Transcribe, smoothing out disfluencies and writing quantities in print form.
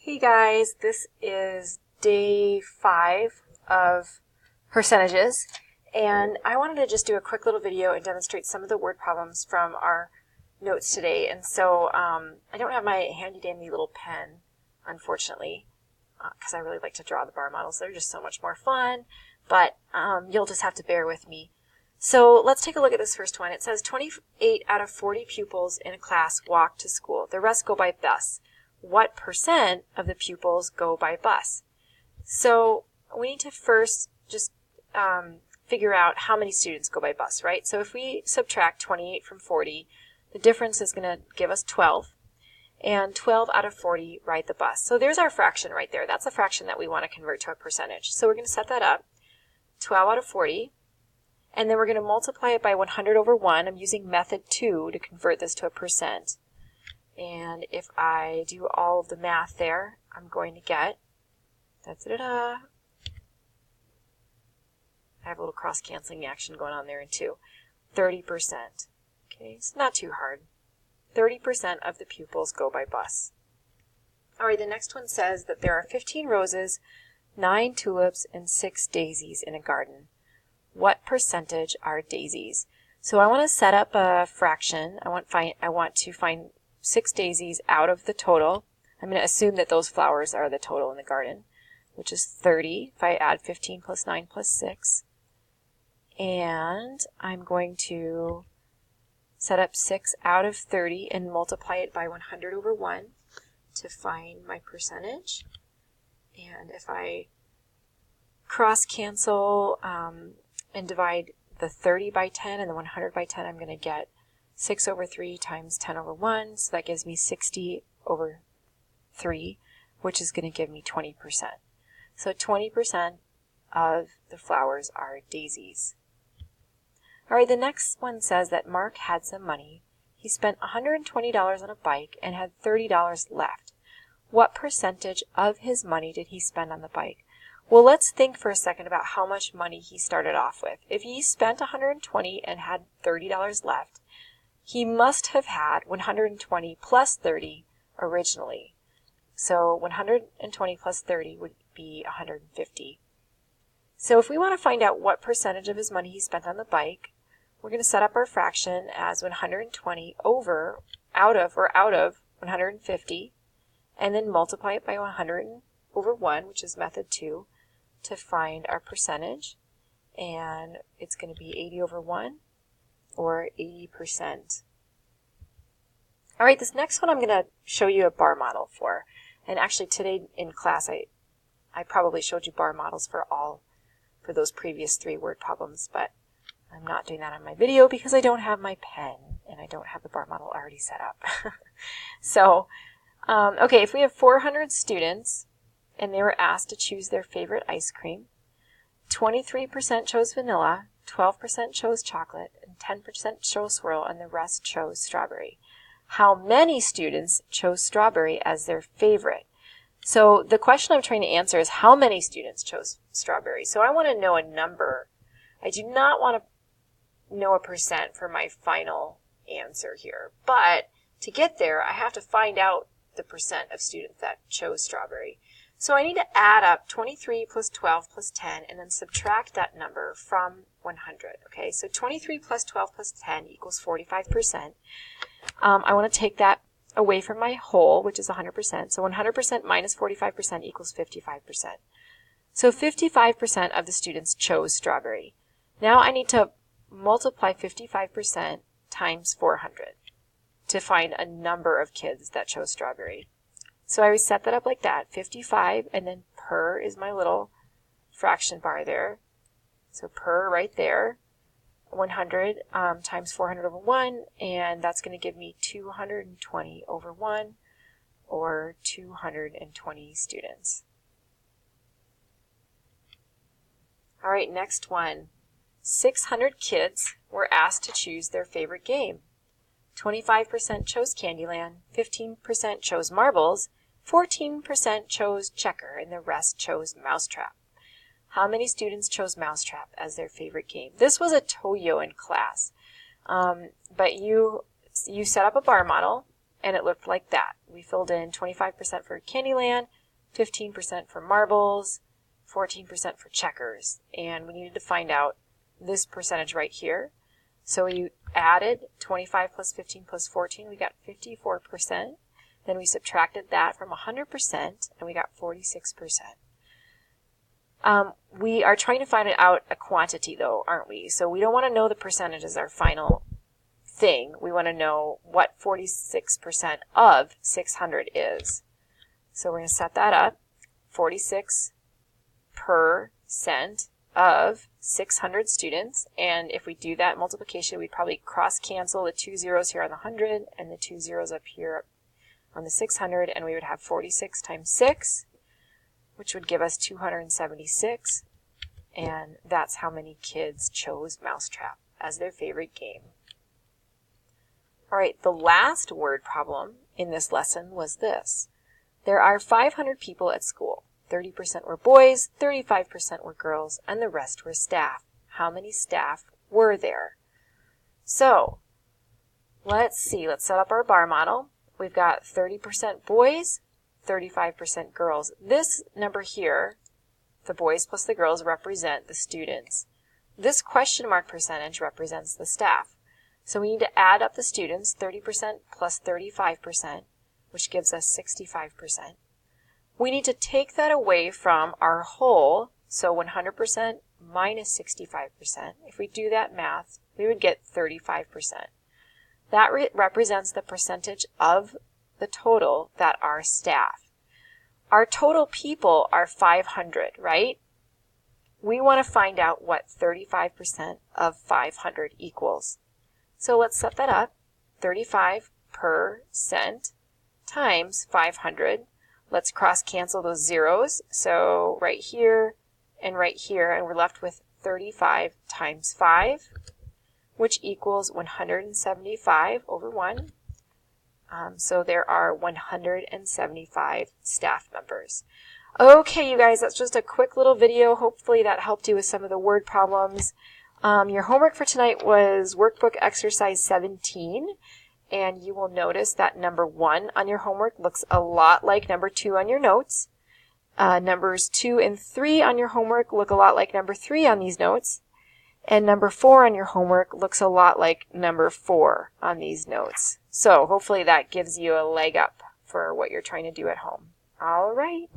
Hey guys, this is day 5 of percentages, and I wanted to just do a quick little video and demonstrate some of the word problems from our notes today. And so I don't have my handy dandy little pen, unfortunately, because I really like to draw the bar models. They're just so much more fun, but you'll just have to bear with me. So let's take a look at this first one. It says 28 out of 40 pupils in a class walk to school. The rest go by bus. What percent of the pupils go by bus? So we need to first just figure out how many students go by bus, right? So if we subtract 28 from 40, the difference is going to give us 12. And 12 out of 40 ride the bus. So there's our fraction right there. That's a fraction that we want to convert to a percentage. So we're going to set that up, 12 out of 40. And then we're going to multiply it by 100 over 1. I'm using method 2 to convert this to a percent. And if I do all of the math there, I'm going to get, I have a little cross-canceling action going on there in 2, 30%. Okay, it's not too hard. 30% of the pupils go by bus. All right, the next one says that there are 15 roses, 9 tulips, and 6 daisies in a garden. What percentage are daisies? So I want to set up a fraction. I want to find 6 daisies out of the total. I'm going to assume that those flowers are the total in the garden, which is 30 if I add 15 plus 9 plus 6. And I'm going to set up 6 out of 30 and multiply it by 100 over 1 to find my percentage. And if I cross cancel and divide the 30 by 10 and the 100 by 10, I'm going to get 6 over 3 times 10 over 1, so that gives me 60 over 3, which is going to give me 20%. So 20% of the flowers are daisies. All right, the next one says that Mark had some money. He spent $120 on a bike and had $30 left. What percentage of his money did he spend on the bike? Well, let's think for a second about how much money he started off with. If he spent $120 and had $30 left, he must have had 120 plus 30 originally. So 120 plus 30 would be 150. So if we want to find out what percentage of his money he spent on the bike, we're going to set up our fraction as 120 out of 150, and then multiply it by 100 over 1, which is method 2, to find our percentage. And it's going to be 80 over 1. Or 80%. All right, this next one I'm going to show you a bar model for. And actually today in class I probably showed you bar models for those previous 3 word problems, but I'm not doing that on my video because I don't have my pen and I don't have the bar model already set up. So, okay, if we have 400 students and they were asked to choose their favorite ice cream, 23% chose vanilla, 12% chose chocolate, and 10% chose swirl, and the rest chose strawberry. How many students chose strawberry as their favorite? So the question I'm trying to answer is how many students chose strawberry. So I want to know a number. I do not want to know a percent for my final answer here. But to get there, I have to find out the percent of students that chose strawberry. So I need to add up 23 plus 12 plus 10 and then subtract that number from 100. Okay, so 23 plus 12 plus 10 equals 45%. I want to take that away from my whole, which is 100%. So 100% minus 45% equals 55%. So 55% of the students chose strawberry. Now I need to multiply 55% times 400 to find a number of kids that chose strawberry. So I always set that up like that, 55, and then per is my little fraction bar there. So per right there, 100 times 400 over 1, and that's going to give me 220 over 1, or 220 students. All right, next one. 600 kids were asked to choose their favorite game. 25% chose Candyland, 15% chose marbles, 14% chose checker, and the rest chose mousetrap. How many students chose mousetrap as their favorite game? This was a Toyo in class, but you set up a bar model and it looked like that. We filled in 25% for Candyland, 15% for marbles, 14% for checkers, and we needed to find out this percentage right here. So we added 25 plus 15 plus 14, we got 54%. Then we subtracted that from 100%, and we got 46%. We are trying to find out a quantity, though, aren't we? So we don't want to know the percentage as our final thing. We want to know what 46% of 600 is. So we're going to set that up. 46% of 600 students. And if we do that multiplication, we'd probably cross-cancel the 2 zeros here on the 100 and the 2 zeros up here on the 600, and we would have 46 times 6, which would give us 276. And that's how many kids chose Mousetrap as their favorite game. All right, the last word problem in this lesson was this. There are 500 people at school. 30% were boys, 35% were girls, and the rest were staff. How many staff were there? So, let's see. Let's set up our bar model. We've got 30% boys, 35% girls. This number here, the boys plus the girls, represent the students. This question mark percentage represents the staff. So we need to add up the students, 30% plus 35%, which gives us 65%. We need to take that away from our whole, so 100% minus 65%. If we do that math, we would get 35%. That represents the percentage of the total that are staff. Our total people are 500, right? We want to find out what 35% of 500 equals. So let's set that up. 35% times 500. Let's cross-cancel those zeros. So right here, and we're left with 35 times 5, which equals 175 over 1. So there are 175 staff members. Okay, you guys, that's just a quick little video. Hopefully that helped you with some of the word problems. Your homework for tonight was workbook exercise 17. And you will notice that number 1 on your homework looks a lot like number 2 on your notes. Numbers 2 and 3 on your homework look a lot like number 3 on these notes. And number 4 on your homework looks a lot like number 4 on these notes. So hopefully that gives you a leg up for what you're trying to do at home. All right.